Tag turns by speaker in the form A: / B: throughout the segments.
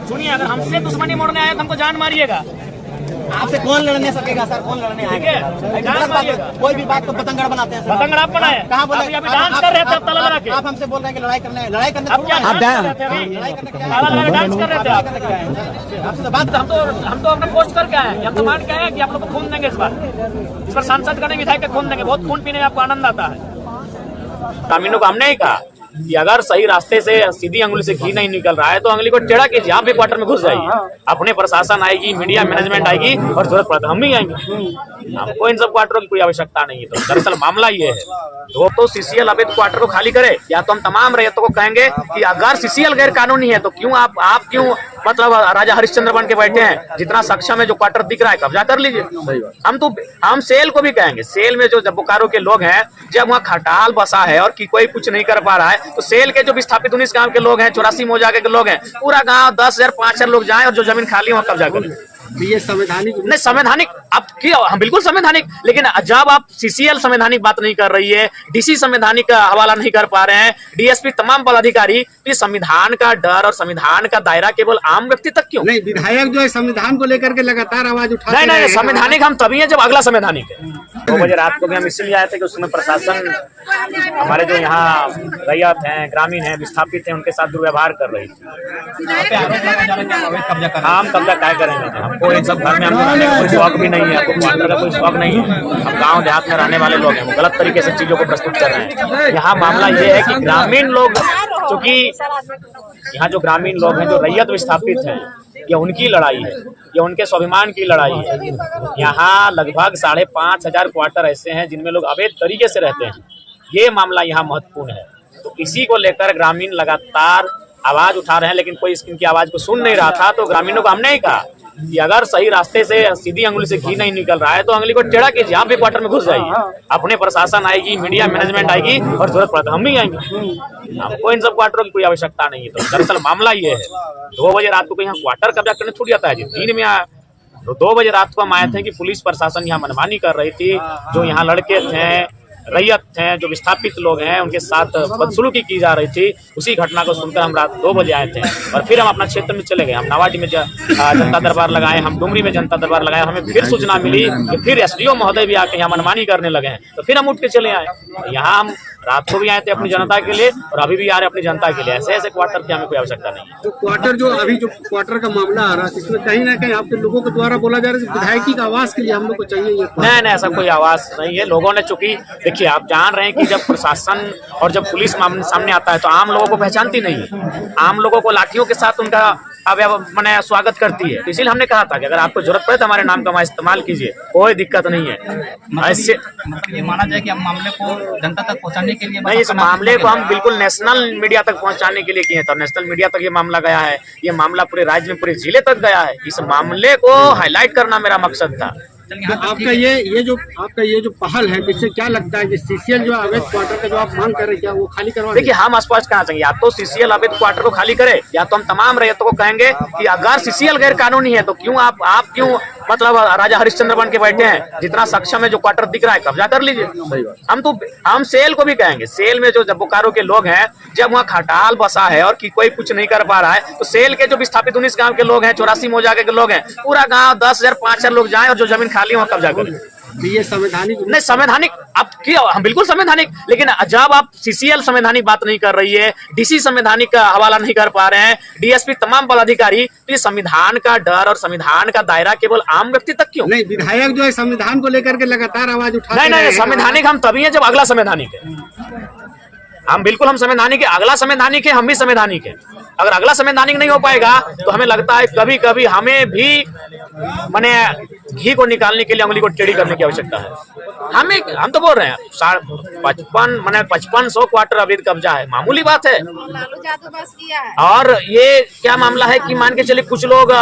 A: सुनिए, अगर हमसे दुश्मनी मोड़ने आए तो हमको जान मारिएगा।
B: आपसे कौन लड़ने सकेगा सर? कौन लड़ने आएगा? कोई भी बात को पतंगड़ बनाते हैं।
A: पतंगड़ आप बनाए?
B: कहाँ बोले?
A: अभी डांस कर रहे थे ताला लगा के।
B: आप हमसे बोल रहे हैं कि लड़ाई करने
A: अब क्या डांस कर रहे थे? ताला लगा के डांस कर रहे थे आप?
B: आपसे तो बात
A: हम तो अपना पोस्ट करके आए हैं। हम तो मान के आए हैं कि आप लोग को खून देंगे इस बार सांसद का नहीं, विधायक का खून देंगे। बहुत खून पीने में आपको आनंद आता है। ग्रामीणों को हमने ही कहा कि अगर सही रास्ते से सीधी अंगुली से घी नहीं निकल रहा है तो अंगुली को टेढ़ा कीजिए, आप भी क्वार्टर में घुस जाइए। अपने प्रशासन आएगी, मीडिया मैनेजमेंट आएगी और जरूरत पड़ता है हम ही आएंगे। हमको इन सब क्वार्टरों की कोई आवश्यक्ता नहीं है। तो दरअसल मामला ये है, तो सीसीएल अवैध क्वार्टर को खाली करे, या तो हम तमाम रैयतों को कहेंगे कि अगर सीसीएल गैर कानूनी है तो क्यों आप क्यों मतलब राजा हरिश्चंद्र बन के बैठे हैं? जितना सक्षम है, जो क्वार्टर दिख रहा है कब्जा कर लीजिए। हम सेल को भी कहेंगे, सेल में जो बोकारो के लोग हैं, जब वहाँ खटाल बसा है और कोई कुछ नहीं कर पा रहा है, तो सेल के जो विस्थापित 19 गांव के लोग हैं, 84 मौजा के लोग हैं, पूरा गांव 10,000 5,000 लोग जाएं और जो जमीन खाली है वहाँ कब्जा करें।
B: ये संवैधानिक
A: नहीं, संवैधानिक आप क्यों? हम बिल्कुल संवैधानिक, लेकिन जब आप सीसीएल संवैधानिक बात नहीं कर रही है, डीसी संवैधानिक का हवाला नहीं कर पा रहे हैं, डीएसपी तमाम पदाधिकारी, तो संविधान का डर और संविधान का दायरा केवल आम व्यक्ति तक क्यों?
B: नहीं, विधायक जो है संविधान को लेकर के लगातार आवाज उठा
A: नहीं नहीं, संवैधानिक हम तभी है जब अगला संवैधानिक है। 2 बजे रात को भी हम इसलिए आए थे कि उसमें प्रशासन हमारे जो यहाँ रैयत हैं, ग्रामीण हैं, विस्थापित हैं, उनके साथ दुर्व्यवहार कर रही थी। हम कब्जा क्या करेंगे? हमको इन सब घर में हमको रहने का कोई शौक भी नहीं है, हमको क्वार्टर का कोई शौक नहीं है। हम गांव देहात में रहने वाले लोग हैं, वो गलत तरीके से चीजों को प्रस्तुत कर रहे हैं। यहाँ मामला ये है कि ग्रामीण लोग, क्योंकि यहाँ जो ग्रामीण लोग हैं, जो रैयत विस्थापित हैं, ये उनकी लड़ाई है, ये उनके स्वाभिमान की लड़ाई है। यहाँ लगभग 5,500 क्वार्टर ऐसे हैं जिनमें लोग अवैध तरीके से रहते हैं। ये मामला यहाँ महत्वपूर्ण है। तो इसी को लेकर ग्रामीण लगातार आवाज उठा रहे हैं, लेकिन कोई इनकी आवाज को सुन नहीं रहा था। तो ग्रामीणों को हमने ही कहा कि अगर सही रास्ते से सीधी अंगुली से घी नहीं निकल रहा है तो अंगुली को टेढ़ा कीजिए, आप भी क्वार्टर में घुस जाइए। अपने प्रशासन आएगी, मीडिया मैनेजमेंट आएगी और जरूरत पड़ता है हम ही आएंगे। हमको इन सब क्वार्टरों की कोई आवश्यकता नहीं है। तो दरअसल मामला ये है, 2 बजे रात को यहाँ क्वार्टर कब्जा करने छूट जाता है जी, 3 में आया। तो 2 बजे रात को हम आए थे कि पुलिस प्रशासन यहाँ मनमानी कर रही थी, जो यहाँ लड़के थे, रैयत हैं, जो विस्थापित लोग हैं, उनके साथ बदसलूकी की जा रही थी। उसी घटना को सुनकर हम रात 2 बजे आए थे और फिर हम अपना क्षेत्र में चले गए। हम नावाडी में जनता दरबार लगाए, हम डुमरी में जनता दरबार लगाए। हमें फिर सूचना मिली कि फिर एसडीओ महोदय भी आके यहाँ मनमानी करने लगे हैं, तो फिर हम उठ के चले आए। यहाँ हम रात को भी आए थे अपनी जनता के लिए और अभी भी आ रहे अपनी जनता के लिए। ऐसे क्वार्टर की हमें कोई आवश्यकता नहीं है।
B: तो क्वार्टर जो अभी जो क्वार्टर का मामला आ रहा है, इसमें कहीं ना कहीं आपके लोगों के द्वारा बोला जा रहा है कि विधायकी का आवाज के लिए हम लोग को चाहिए ये।
A: नहीं, ऐसा कोई आवाज नहीं है। लोगों ने, चूंकि देखिए आप जान रहे हैं कि जब प्रशासन और जब पुलिस सामने आता है तो आम लोगों को पहचानती नहीं है। आम लोगों को लाठियों के साथ उनका मैंने स्वागत करती है। तो इसीलिए हमने कहा था कि अगर आपको जरूरत पड़े तो हमारे नाम का इस्तेमाल कीजिए, कोई दिक्कत नहीं है। ऐसे
C: मतलब ये माना जाए कि हम मामले को जनता तक पहुंचाने के लिए,
A: नहीं, इस मामले को हम बिल्कुल नेशनल मीडिया तक पहुंचाने के लिए किए थे। नेशनल मीडिया तक ये मामला गया है, ये मामला पूरे राज्य में, पूरे जिले तक गया है। इस मामले को हाईलाइट करना मेरा मकसद था।
B: तो आपका ये जो पहल है, इससे क्या लगता है कि सीसीएल जो अवैध क्वार्टर का जो आप मांग कर रहे हैं, क्या वो खाली करवा?
A: देखिए, हम स्पष्ट कहना चाहिए, या तो सीसीएल अवैध क्वार्टर को खाली करे, या तो हम तमाम रैयतों को कहेंगे कि अगर सीसीएल गैर कानूनी है तो क्यों आप क्यों मतलब राजा हरिश्चंद्र बन के बैठे हैं? जितना सक्षम है, जो क्वार्टर दिख रहा है कब्जा कर लीजिए। हम सेल को भी कहेंगे, सेल में जो बोकारो के लोग हैं, जब वहाँ खटाल बसा है और कोई कुछ नहीं कर पा रहा है, तो सेल के जो विस्थापित 19 गांव के लोग हैं, 84 मौजा के लोग हैं, पूरा गांव 10,000 5,000 लोग जाएं और जो जमीन खाली है वहाँ कब्जा करें।
B: ये संवैधानिक
A: नहीं, संवैधानिक आप क्यों? हम बिल्कुल संवैधानिक, लेकिन जब आप सीसीएल संवैधानिक बात नहीं कर रही है, डीसी संवैधानिक का हवाला नहीं कर पा रहे हैं, डीएसपी तमाम पदाधिकारी, तो ये संविधान का डर और संविधान का दायरा केवल आम व्यक्ति तक क्यों?
B: नहीं, विधायक जो है संविधान को लेकर के लगातार आवाज उठा।
A: नहीं, संवैधानिक हम तभी है जब अगला संवैधानिक है। हम बिल्कुल हम संवैधानिक है, अगला संवैधानिक है, हम भी संवैधानिक है। अगर अगला संवैधानिक नहीं हो पाएगा तो हमें लगता है कभी कभी हमें भी माने घी को निकालने के लिए उंगली को टेढ़ी करने की आवश्यकता है। हम तो बोल रहे हैं 5500 क्वार्टर अवैध कब्जा है, मामूली बात है। और ये क्या मामला है कि मान के चलिए कुछ लोग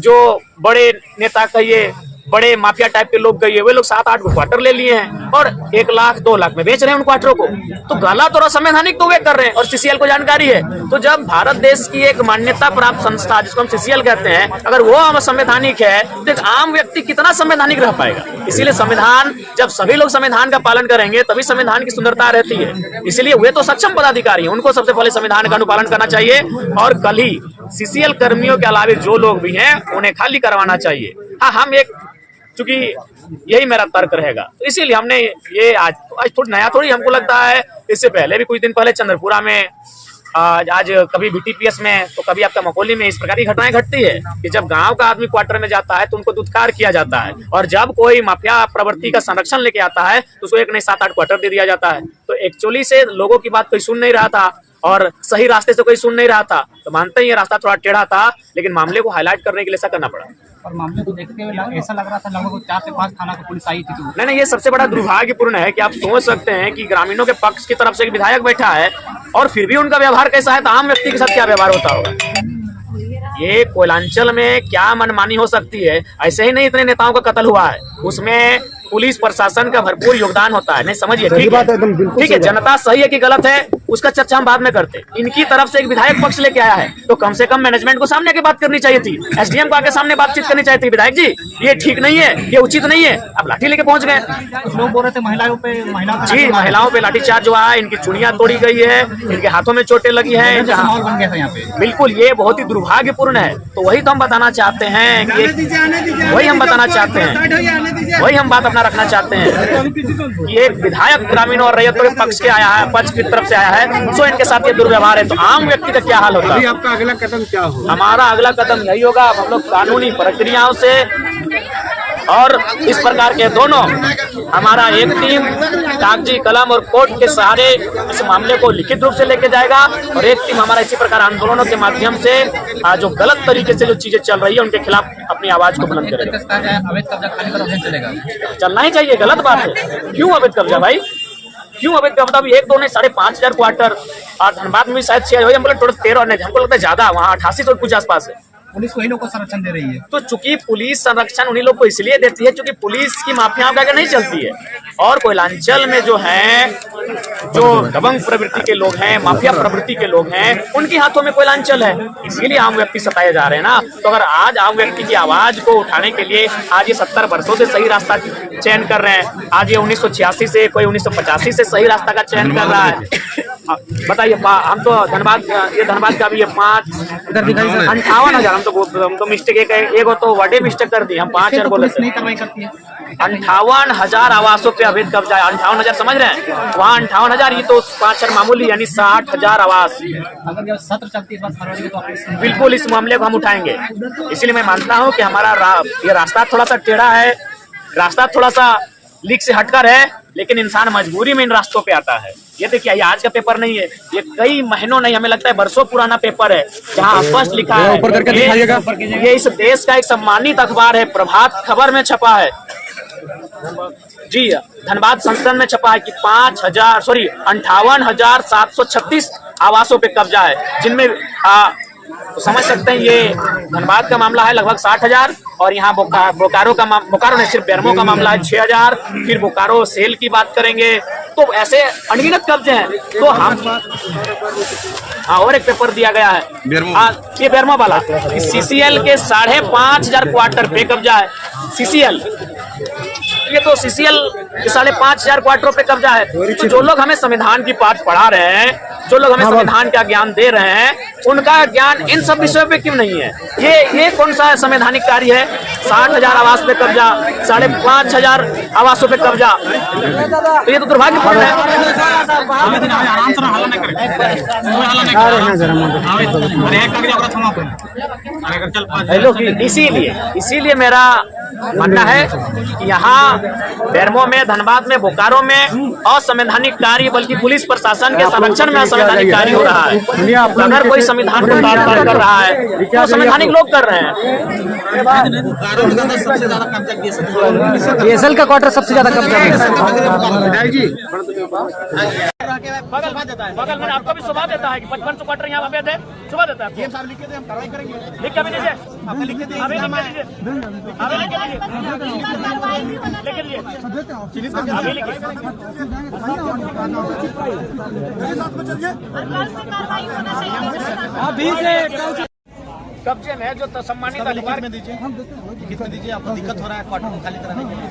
A: जो बड़े नेता कहिए, बड़े माफिया टाइप के लोग गए, वे लोग 7-8 क्वार्टर ले लिए हैं और 1 लाख 2 लाख में बेच रहे हैं उन क्वार्टरों को। तो गलत और असंवैधानिक तो वे कर रहे हैं और सीसीएल को जानकारी है। तो जब भारत देश की एक मान्यता प्राप्त संस्था जिसको हम सीसीएल कहते हैं, अगर वो असंवैधानिक है तो एक आम व्यक्ति कितना संवैधानिक रह पाएगा। इसीलिए संविधान, जब सभी लोग संविधान का पालन करेंगे तभी संविधान की सुंदरता रहती है। इसलिए वे तो सक्षम पदाधिकारी हैं, उनको सबसे पहले संविधान का अनुपालन करना चाहिए और कल ही सीसीएल कर्मियों के अलावा जो लोग भी हैं उन्हें खाली करवाना चाहिए। हाँ, हम एक, चूंकि यही मेरा तर्क रहेगा तो इसीलिए हमने ये आज थोड़ी नया थोड़ी, हमको लगता है इससे पहले भी कुछ दिन पहले चंद्रपुरा में, आज कभी बीटीपीएस में तो कभी आपका मकोली में इस प्रकार की घटनाएं घटती है कि जब गांव का आदमी क्वार्टर में जाता है तो उनको दुत्कार किया जाता है और जब कोई माफिया प्रवृत्ति का संरक्षण लेके आता है तो उसको 1 नहीं 7-8 क्वार्टर दे दिया जाता है। तो एक्चुअली से लोगों की बात कोई सुन नहीं रहा था और सही रास्ते से कोई सुन नहीं रहा था, तो मानते हैं ये रास्ता थोड़ा टेढ़ा था, लेकिन मामले को हाईलाइट करने के लिए ऐसा करना पड़ा।
C: और मामले को देखते हुए ऐसा लग रहा था लगभग 4 से 5 थाना की पुलिस आई थी। तो
A: नहीं, ये सबसे बड़ा दुर्भाग्यपूर्ण है कि आप सोच सकते हैं कि ग्रामीणों के पक्ष की तरफ से एक विधायक बैठा है और फिर भी उनका व्यवहार कैसा है, तो आम व्यक्ति के साथ क्या व्यवहार होता होगा। ये कोयलांचल में क्या मनमानी हो सकती है। ऐसे ही नहीं इतने नेताओं का कत्ल हुआ है, उसमें पुलिस प्रशासन का भरपूर योगदान होता है। नहीं समझिए, ठीक है, जनता सही है कि गलत है उसका चर्चा हम बाद में करते। इनकी तरफ से एक विधायक पक्ष लेके आया है तो कम से कम मैनेजमेंट को सामने की बात करनी चाहिए थी, एसडीएम को आके सामने बातचीत करनी चाहिए थी। विधायक जी, ये ठीक नहीं है, ये उचित नहीं है, आप लाठी लेके पहुंच गए।
C: कुछ लोग बोल रहे थे महिलाओं
A: पे लाठीचार्ज हुआ है, इनकी चुड़ियां तोड़ी गई है, इनके हाथों में चोटें लगी है। बिल्कुल, ये बहुत ही दुर्भाग्यपूर्ण है। तो वही तो हम बताना चाहते हैं, वही हम बताना चाहते हैं, वही हम बात अपना रखना चाहते हैं कि एक विधायक ग्रामीणों और रैयतों के पक्ष के आया है, पक्ष की तरफ से आया है, सो इनके साथ ये दुर्व्यवहार है, तो आम व्यक्ति का क्या हाल होगा।
B: आपका अगला कदम क्या होगा?
A: हमारा अगला कदम यही होगा, हम लोग कानूनी प्रक्रियाओं से और इस प्रकार के दोनों, हमारा एक टीम कागजी कलम और कोर्ट के सहारे इस मामले को लिखित रूप से लेके जाएगा और एक टीम हमारा इसी प्रकार आंदोलनों के माध्यम से जो गलत तरीके से जो चीजें चल रही है उनके खिलाफ अपनी आवाज को बुलंद करेगा।
C: अवैध कब्जा खाली पर अभियान चलेगा,
A: चलना ही चाहिए, गलत बात है। क्यों अवैध कब्जा भाई, क्यों अवैध कब्जा? अभी 1-2 नहीं 5,500 क्वार्टर और धनबाद में भी शायद 6 हम बोले टोटल 13 नहीं, हमको लगता है ज्यादा, वहाँ 88 तो कुछ आसपास है।
C: पुलिस वही लोग को संरक्षण दे रही है।
A: तो चूंकि पुलिस संरक्षण उन्हीं लोग को इसलिए देती है क्योंकि पुलिस की माफियाओं का नहीं चलती है और कोयलांचल में जो है, जो दबंग प्रवृत्ति के लोग हैं, माफिया प्रवृत्ति के लोग हैं, उनके हाथों में कोयलांचल है, इसीलिए आम व्यक्ति सताए जा रहे हैं ना। तो अगर आज आम व्यक्ति की आवाज को उठाने के लिए आज ये 70 वर्षों से सही रास्ता चयन कर रहे हैं, आज ये 1986 से, कोई 1985 से सही रास्ता का चयन कर रहा है। बताइए, हम तो धनबाद, ये धनबाद का भी ये 58,000, हम तो मिस्टेक एक तो वर्डे मिस्टेक कर दी, हम 5,000 बोले थे। 58,000 आवासों पे अवैध कब्जा है। 58,000 समझ रहे हैं, वहाँ 58,000, ये तो 5,000 मामूली, यानी 60,000 आवास।
C: अगर सत्र चलती है फरवरी तो
A: बिल्कुल इस मामले को हम उठाएंगे। इसलिए मैं मानता हूँ कि हमारा ये रास्ता थोड़ा सा टेढ़ा है, रास्ता थोड़ा सा लीक से हटकर है, लेकिन इंसान मजबूरी में इन रास्तों पे आता है। ये देखिए, ये आज का पेपर नहीं है, ये कई महीनों नहीं, हमें लगता है वर्षों पुराना पेपर है, जहाँ स्पष्ट लिखा है, ये इस देश का एक सम्मानित अखबार है, प्रभात खबर में छपा है जी, धनबाद संस्करण में छपा है कि 58,736 आवासों पे कब्जा है, जिनमें तो समझ सकते हैं ये धनबाद का मामला है लगभग 60,000 और यहाँ बोकारो ने सिर्फ बेरमो का मामला है 6,000, फिर बोकारो सेल की बात करेंगे तो ऐसे अनगिनत कब्जे हैं। तो हम और एक पेपर दिया गया है, ये बेरमो वाला, सीसीएल के 5,500 क्वार्टर पे कब्जा है। सीसीएल, ये तो सीसीएल के 5,500 क्वार्टरों पे कब्जा है। तो जो लोग हमें संविधान की पाठ पढ़ा रहे हैं, जो लोग हमें संविधान का ज्ञान दे रहे हैं, उनका ज्ञान इन सब विषयों पे क्यों नहीं है? ये कौन सा संवैधानिक कार्य है? 60,000 आवास पे कब्जा, 5,500 आवासों पे कब्जा, तो ये तो दुर्भाग्यपूर्ण है। इसीलिए मेरा मानना है कि यहाँ बेरमो में, धनबाद में, बोकारो में असंवैधानिक कार्य, बल्कि पुलिस प्रशासन के संरक्षण में असंवैधानिक कार्य हो रहा है। अगर कोई संविधान को तार कर रहा है तो संवैधानिक लोग कर रहे हैं।
B: एसएल का क्वार्टर सबसे ज्यादा कब्जा है।
A: बगल में आपको भी सुबह देता है कि 55 क्वार्टर यहाँ अवैध है, सुबह देता है। लिख के भी दीजिए, लिख के दीजिए। अभी लिखिए।
B: अभी से
A: कब्जे में जो सम्मानित अधिकार
D: में दीजिए, लिखित में दीजिए। आपको दिक्कत हो रहा है क्वार्टर खाली कराने के लिए।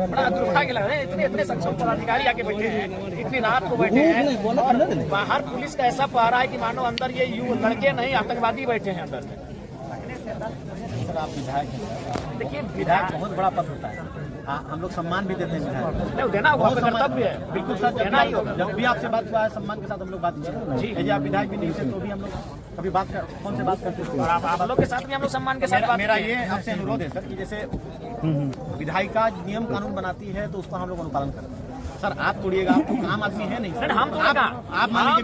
A: बड़ा दुर्भाग्य लग रहा है, इतने इतने सक्षम पदाधिकारी आके बैठे हैं, इतनी रात को बैठे हैं और बाहर पुलिस का ऐसा पहरा है कि मानो अंदर ये लड़के नहीं आतंकवादी बैठे हैं अंदर में।
D: सर आप विधायक हैं,
A: देखिए विधायक
D: बहुत बड़ा पद होता है। हम लोग सम्मान भी देते हैं विधायक।
A: नहीं देना होगा, आपका कर्तव्य है।
D: बिल्कुल सर,
A: देना ही होगा।
D: जब भी आपसे बात हुआ है सम्मान के साथ हम लोग बात किए
A: जी।
D: यदि आप विधायक भी नहीं थे तो भी हम लोग कभी बात कर फोन से बात करते थे।
A: और आप लोग के साथ भी हम लोग सम्मान के साथ बात
D: मेरा
A: किए।
D: ये आपसे अनुरोध है सर कि जैसे विधायिका नियम कानून बनाती है तो उसका हम लोग अनुपालन करते हैं। सर आप तोड़िएगा, आप तो आम आदमी है नहीं सर।
A: हम तोड़ेगा।
D: आप मान लीजिए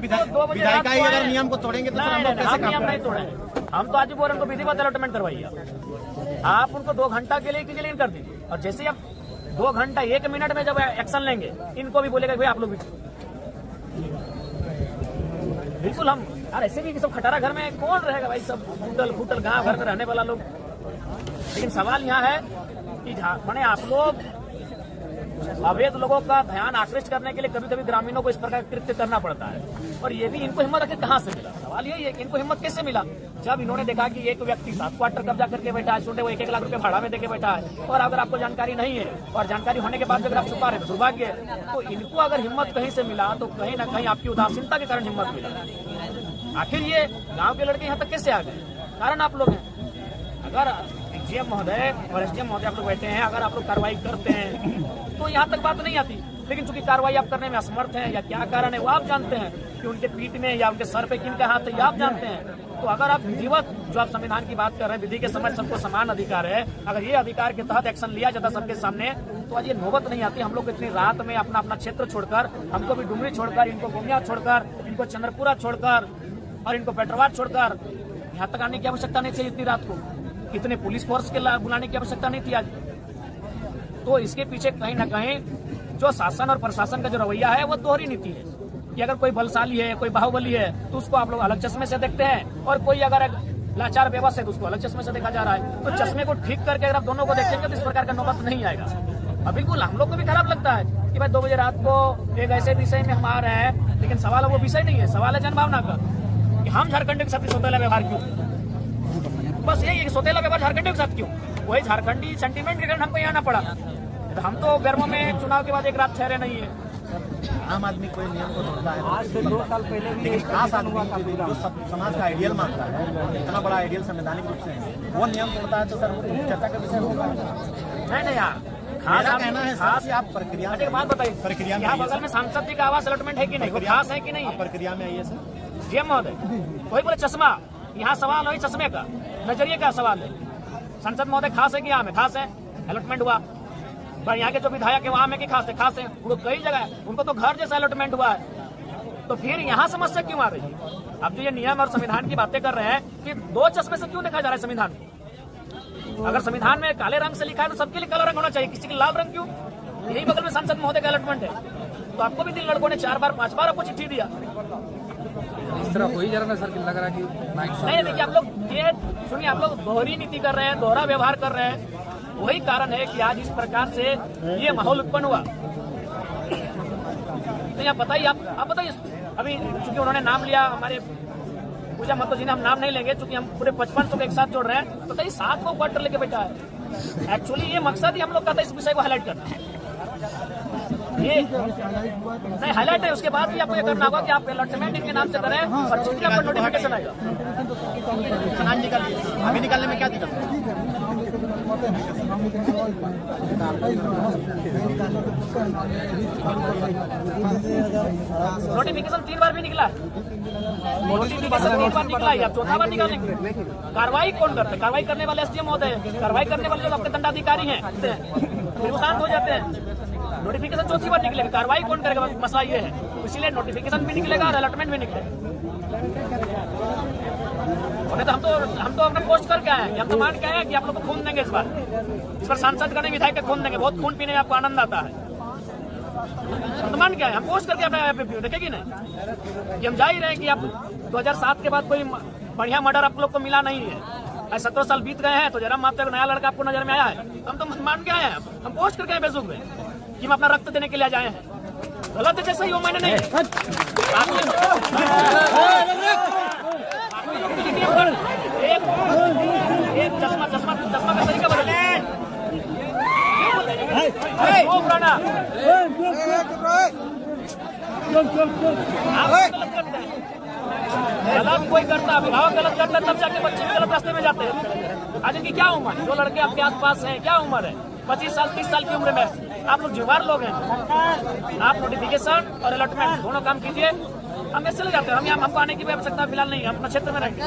D: विधायिका ही अगर नियम को तोड़ेंगे तो सर हम लोग कैसे
A: हम
D: काम
A: नियम नहीं
D: करेंगे?
A: तोड़े। हम तो आज बोल रहे उनको विधिवत अलॉटमेंट करवाइए। आप उनको 2 घंटा के लिए क्लियर कर दीजिए और जैसे आप 2 घंटा 1 मिनट में जब एक्शन लेंगे इनको भी बोलेगा भाई आप लोग भी बिल्कुल। हम यार ऐसे भी सब खटारा घर में कौन रहेगा भाई, सब फूटल फूटल गांव घर में रहने वाला लोग। लेकिन सवाल यहाँ है कि माने आप लोग अवैध लोगों का ध्यान आकृष्ट करने के लिए कभी कभी ग्रामीणों को इस प्रकार कृत्य करना पड़ता है। और ये भी इनको हिम्मत आखिर कहाँ से मिला? सवाल यही है कि इनको हिम्मत कैसे मिला? जब इन्होंने देखा कि एक व्यक्ति 7 क्वार्टर कब्जा करके बैठा है, छोटे वो 1-1 लाख रुपए भाड़ा में देके बैठा है और अगर आपको जानकारी नहीं है और जानकारी होने के बाद अगर आप छुपा रहे तो दुर्भाग्य है। तो इनको अगर हिम्मत कहीं से मिला तो कहीं ना कहीं आपकी उदासीनता के कारण हिम्मत मिला। आखिर ये गाँव के लड़के यहाँ तक कैसे आ गए? कारण आप लोग हैं। अगर डीएम महोदय और एसडीएम महोदय आप लोग बैठे हैं, अगर आप लोग कार्रवाई करते हैं तो यहाँ तक बात नहीं आती। लेकिन चूंकि कार्रवाई आप करने में असमर्थ हैं या क्या कारण है वो आप जानते हैं कि उनके पीठ में या उनके सर पे किनका हाथ है ये आप जानते हैं। तो अगर आप विधिवत जो आप संविधान की बात कर रहे हैं, विधि के समय सबको समान अधिकार है, अगर ये अधिकार के तहत एक्शन लिया जाता सबके सामने तो आज ये नौबत नहीं आती। हम लोग इतनी रात में अपना अपना क्षेत्र छोड़कर, हमको भी डुमरी छोड़कर, इनको गोमिया छोड़कर, इनको चंद्रपुरा छोड़कर और इनको पेट्रोवाट छोड़कर यहाँ तक आने की आवश्यकता नहीं थी। इतनी रात को इतने पुलिस फोर्स के बुलाने की आवश्यकता नहीं थी आज। तो इसके पीछे कहीं ना कहीं जो शासन और प्रशासन का जो रवैया है वो दोहरी नीति है कि अगर कोई बलशाली है, कोई बाहुबली है तो उसको आप लोग अलग चश्मे से देखते हैं और कोई अगर लाचार बेबस है तो उसको अलग चश्मे से देखा जा रहा है। तो चश्मे को ठीक करके अगर आप दोनों को देखेंगे तो इस प्रकार का नौबत नहीं आएगा। अब बिल्कुल हम लोग को भी खराब लगता है कि भाई 2 बजे रात को एक ऐसे विषय में हम आ रहे हैं, लेकिन सवाल वो विषय नहीं है, सवाल है जनभावना का कि हम झारखंड के साथ सौतेला व्यवहार क्यों? बस यही है कि सौतेला व्यवहार झारखंड के साथ क्यों? वही झारखंडी सेंटीमेंट के कारण हमको यहाँ आना पड़ा। तो हम तो गर्मों में चुनाव के बाद एक रात ठहरे नहीं है।
D: आम आदमी कोई नियम को तोड़ता है आज से 2 साल पहले, लेकिन खास आदमी जो समाज का आइडियल मानता है, इतना बड़ा आइडियल संवैधानिक रूप से वो नियम तोड़ता है तो सर वो चर्चा का विषय होगा।
A: नहीं यार, खास
D: कहना है खास आप प्रक्रिया
A: एक बात बताइए,
D: प्रक्रिया में
A: यहाँ बगल में सांसद जी का आवास अलॉटमेंट है कि नहीं? वो खास है कि नहीं?
D: प्रक्रिया में आइए सर।
A: डीएम महोदय वही बोले चश्मा, यहाँ सवाल वही चश्मे का, नजरिए का सवाल है। संसद महोदय खास है कि यहाँ में खास है? अलॉटमेंट हुआ पर यहाँ के जो विधायक है वहाँ में कि खास है? खास है। वो कई जगह है, उनको तो घर जैसा अलॉटमेंट हुआ है। तो फिर यहाँ समस्या क्यों आ रही है? अब जो ये नियम और संविधान की बातें कर रहे हैं कि 2 चश्मे से क्यों देखा जा रहा है संविधान को? अगर संविधान में काले रंग से लिखा है तो सबके लिए काला रंग होना चाहिए, किसी के लाल रंग क्यों? यही बगल में सांसद महोदय का अलॉटमेंट है। तो आपको भी 3 लड़कों ने 4 बार 5 बार आपको चिट्ठी दिया।
C: इस तरह हो ही जा रहा है सर, लग रहा है कि
A: नहीं देखिए, आप लोग ये सुनिए, आप लोग दोहरी नीति कर रहे हैं, दोहरा व्यवहार कर रहे हैं। वही कारण है कि आज इस प्रकार से ये माहौल उत्पन्न हुआ। तो आप बताइए, आप बताइए। अभी चूंकि उन्होंने नाम लिया हमारे पूजा महतो जी ने, हम नाम नहीं लेंगे चूंकि हम पूरे 5500 को एक साथ जोड़ रहे हैं। तो 7 को क्वार्टर लेके बैठा है। एक्चुअली ये मकसद ही हम लोग का था इस विषय को हाईलाइट करना। ये नहीं हाईलाइट है, उसके बाद भी आपको ये करना होगा कि आप अलॉटमेंट इनके नाम से करें और जितने आपको नोटिफिकेशन आएगा
D: अभी निकालने में क्या दिक्कत है?
A: नोटिफिकेशन 3 बार भी निकला है। नोटिफिकेशन 3 बार निकला है, आप 4था बार निकालेंगे। कार्रवाई कौन करते हैं? कार्रवाई करने वाले एसडीएम महोदय, कार्रवाई करने वाले जो आपके दंडाधिकारी हैं फिर शांत हो जाते हैं। नोटिफिकेशन 4थी बार निकलेगा, कार्रवाई कौन करेगा? मसला ये है। इसलिए नोटिफिकेशन भी निकलेगा और अलॉटमेंट भी निकलेगा। तो हम तो अपना पोस्ट करके आए हैं, हम तो मान के आए हैं कि आप लोग को खून देंगे इस बार सांसद का नहीं विधायक का खून देंगे। बहुत खून पीने में आपको आनंद आता है, तो मान के आए, हम पोस्ट करके अपना देखेगी नहीं कि हम जा ही रहे हैं कि आप 2007 के बाद कोई बढ़िया मर्डर आप लोग को मिला नहीं है। 17 साल बीत गए हैं तो जरा माता नया लड़का आपको नजर में आया है? हम तो मान के आए हैं, हम पोस्ट करके आए फेसबुक में कि हम अपना रक्त देने के लिए जाए हैं। गलत है जैसे ही वो मैंने नहीं एक चश्मा का तरीका बदले वो पुराना गलत कोई करता, अभिभावक गलत करता है तब जाके बच्चे भी गलत रास्ते में जाते हैं। आज इनकी क्या उम्र है? जो लड़के आपके आस पास हैं क्या उम्र है? 25 साल 30 साल की उम्र में आप लोग जुवार लोग हैं। आप नोटिफिकेशन और अलॉटमेंट दोनों काम कीजिए, हम ऐसे चले जाते हैं। हम यहाँ हमको आने की भी आवश्यकता फिलहाल नहीं है, अपना क्षेत्र में रहेंगे।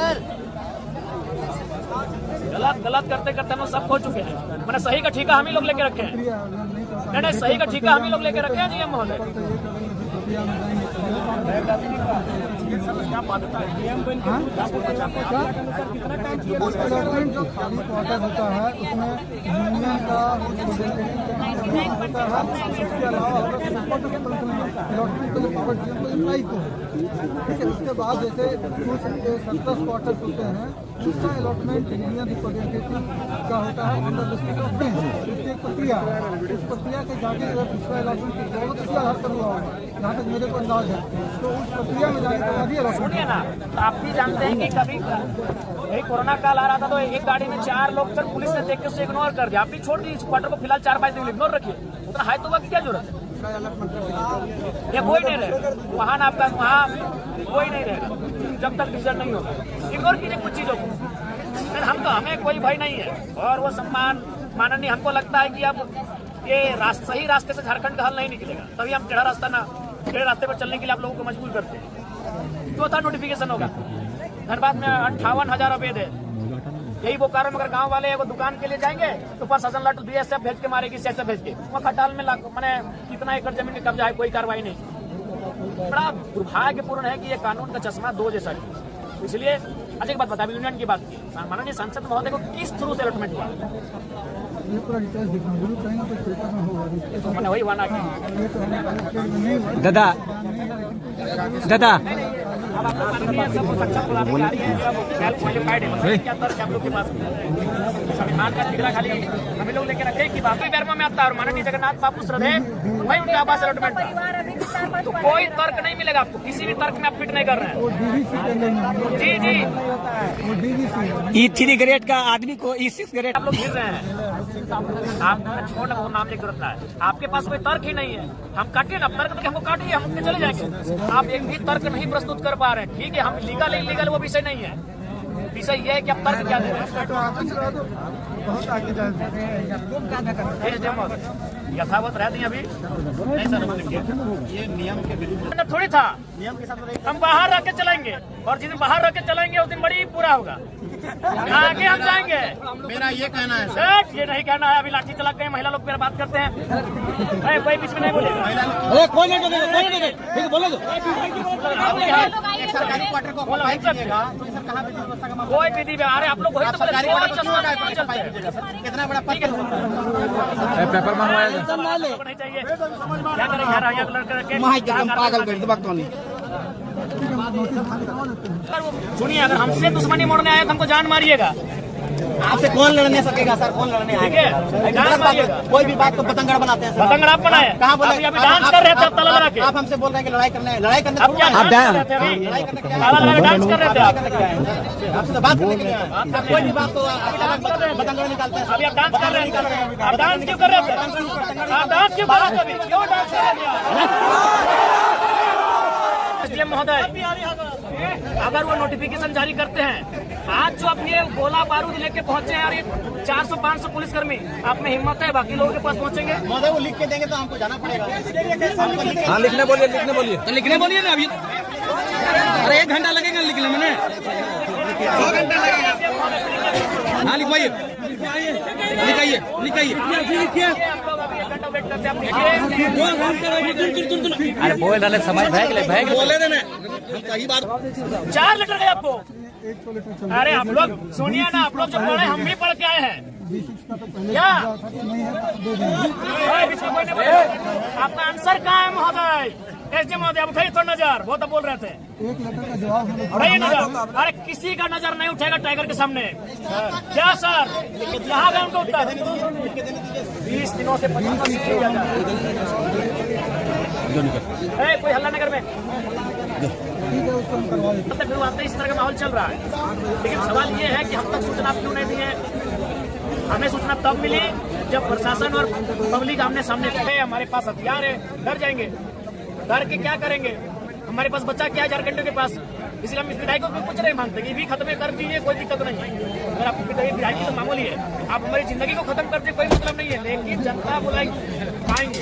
A: गलत करते करते हम लोग सब खो चुके हैं। मैंने सही का ठीका हम ही लोग लेके रखे हैं। नहीं, सही का ठीका हम ही लोग लेके रखे हैं जी हम महोदय।
E: जो खाली क्वार्टर होता है उसमें यूनियन का होता है, उसके अलावा अलॉटमेंट को जो पावर डीएम को अप्लाई को ठीक है। उसके बाद जैसे कुछ 17 क्वार्टर्स होते हैं उसका अलॉटमेंट यूनियन रिप्रेजेंटेटिव का होता है अंडर डिस्ट्रिक्ट ऑफ बेंच। उसकी एक प्रक्रिया है, उस प्रक्रिया के जाके अगर पिछला अलॉटमेंट बहुत अच्छी आधार पर हुआ होगा जहाँ तक मेरे को अंदाज है, तो उस प्रक्रिया में जाने के बाद ही अलॉटमेंट
A: ना। तो आप भी जानते हैं कि कभी यही कोरोना काल आ रहा था तो एक गाड़ी में 4 लोग फिर पुलिस ने देख के उसे इग्नोर कर दिया। आप भी छोड़ दीजिए क्वार्टर को फिलहाल 4-5 दिन इग्नोर रखिए, उतना हाई तो की क्या जरूरत है? ये कोई नहीं रहेगा वहाँ ना, आपका वहाँ कोई नहीं रहेगा जब तक डिसीजन नहीं होगा। इग्नोर कीजिए कुछ चीजों को, फिर हमें कोई भय नहीं है। और वो सम्मान माननीय, हमको लगता है कि अब ये सही रास्ते से झारखंड का हल नहीं निकलेगा, तभी हम टेढ़ा रास्ते पर चलने के लिए आप लोगों को मजबूर करते हैं। चौथा नोटिफिकेशन होगा धनबाद में 58,000 अवैध है। यही वो कारण, अगर गांव वाले वो दुकान के लिए जाएंगे तो प्रशासन लाटू बीएसएफ भेज के मारेगी, सीएसएफ भेज के। वहाँ खटाल में मैंने कितना एकड़ जमीन का कब्जा है, कोई कार्रवाई नहीं। बड़ा दुर्भाग्यपूर्ण है कि ये कानून का चश्मा दो जैसा है। इसलिए अच्छा एक बात बता, यूनियन की बात की, माननीय सांसद महोदय को किस थ्रू से अलॉटमेंट हुआ?
E: ये पूरा डिटेल्स दिखा जरूर कहीं ना कोई पेपर में होगा।
A: मैंने वही वाना
B: दादा
A: अब आप लोग माननीय सब सक्षम पदाधिकारी हैं, सब वेल क्वालिफाइड है। क्या तर्क आप लोग के पास? संविधान का ठिकरा खाली हम लोग लेके रखे कि बाकी बैरमा में आता है और माननीय जगन्नाथ बापू श्रद्धे वही उनके आवास अलॉटमेंट था। तो कोई तर्क नहीं मिलेगा आपको, किसी भी तर्क में आप फिट नहीं कर रहे हैं। जी जी,
B: E3 ग्रेड का आदमी को E6 ग्रेड
A: आप लोग गिर रहे हैं। आप छोड़ वो नाम लेकर रखना है, आपके पास कोई तर्क ही नहीं है। हम काटिए ना, तर्क हमको काटिए, हम उनके चले जाएंगे। आप एक भी तर्क नहीं प्रस्तुत कर पा रहे हैं, ठीक है। हम लीगल इलीगल वो विषय नहीं है, विषय ये है कि आप तर्क क्या दे रहे हैं। यथावत रह दी अभी नहीं सर,
D: ये नियम के विरुद्ध
A: थोड़ी था।
D: नियम के साथ
A: हम बाहर रह के चलेंगे और जिस दिन बाहर रह के चलेंगे उस दिन बड़ी पूरा होगा, आगे हम जाएंगे।
D: मेरा ये कहना है
A: सर, ये नहीं कहना है। अभी लाठी चला गए, महिला लोग पर बात करते हैं, कोई बीच में नहीं बोलेगा।
D: एक सरकारी क्वार्टर को अप्लाई कीजिएगा तो सर कहाँ विधि व्यवस्था का
A: कोई विधि व्यवहार है, आप लोग वही तो बोले,
D: सरकारी
A: कोई
D: क्वार्टर
A: चश्मा नहीं
D: को
A: चलते हैं।
D: कितना बड़ा पद
B: पेपर मंगवाया
A: नहीं चाहिए, क्या करें यार, यहाँ लड़के रखे
B: पागल कर दो।
A: सुनिए, अगर हमसे दुश्मनी मोड़ने आए तो हमको जान मारिएगा।
D: आपसे कौन लड़ने सकेगा सर? कौन लड़ने
A: ठीक है, जान मारिएगा।
D: कोई भी बात को पतंगड़ बनाते हैं सर।
A: पतंगड़ आप बनाए,
D: कहाँ बोले?
A: अभी डांस कर रहे थे आप ताला लगा के।
D: आप हमसे बोल रहे हैं कि लड़ाई करने, लड़ाई करने
A: अब क्या
D: थोड़ा
A: डांस कर रहे थे? अभी ताला लगा के डांस कर रहे थे आप।
D: आपसे तो बात करने के लिए आए हैं। कोई भी बात को पतंगड़ निकालते हैं।
A: अभी आप डांस कर रहे थे, आप डांस क्यों कर रहे थे? आप डांस क्यों कर रहे थे? अभी क्यों डांस कर रहे थे? महोदय, अगर वो नोटिफिकेशन जारी करते हैं, आज जो आप ये गोला बारूद लेके पहुंचे हैं और ये 400-500 पुलिसकर्मी, आप में हिम्मत है बाकी लोगों के पास पहुंचेंगे?
D: महोदय वो लिख के देंगे तो हमको जाना पड़ेगा।
B: हाँ, लिखने बोलिए ना। अभी अरे 1 घंटा लगेगा लिखने में, 2 घंटा लगेगा। हाँ, लिखवाइए, लिखाइए। अरे बोल डाले समझ भाग बोले देना सही बात।
A: 4 लेटर गए आपको। अरे आप लोग सुनिए ना, आप लोग जो पढ़े हम भी पढ़ के आए हैं। क्या आपका आंसर कहाँ है महोदय? एसडी महोदय आप उठाइए थोड़ा नजर, बहुत बोल रहे थे,
E: एक लेटर का जवाब हमें
A: उठाइए नजर। अरे किसी का नजर नहीं उठेगा टाइगर के सामने। क्या सर, कहाँ गए उनका उत्तर? 20 दिनों से 50 किया जा रहा है। कोई हल्ला नगर में
E: ठीक है, उसको हम करवा देते
A: तब तक फिर वाकई इस तरह का माहौल चल रहा है। लेकिन सवाल ये है कि हम तक सूचना क्यों नहीं दी है? हमें सूचना तब मिली जब प्रशासन और पब्लिक आमने सामने थे। हमारे पास हथियार है, डर जाएंगे, डर के क्या करेंगे? हमारे पास बच्चा क्या है झारखंड के पास, इसलिए हम इस विधायकों को कुछ नहीं मांगते कि भी खत्म कर दीजिए, कोई दिक्कत नहीं है। अगर आपकी विधायकी तो मामूली है, आप हमारी जिंदगी को खत्म कर दीजिए, कोई मतलब नहीं है, लेकिन जनता बुलाई पाएंगे।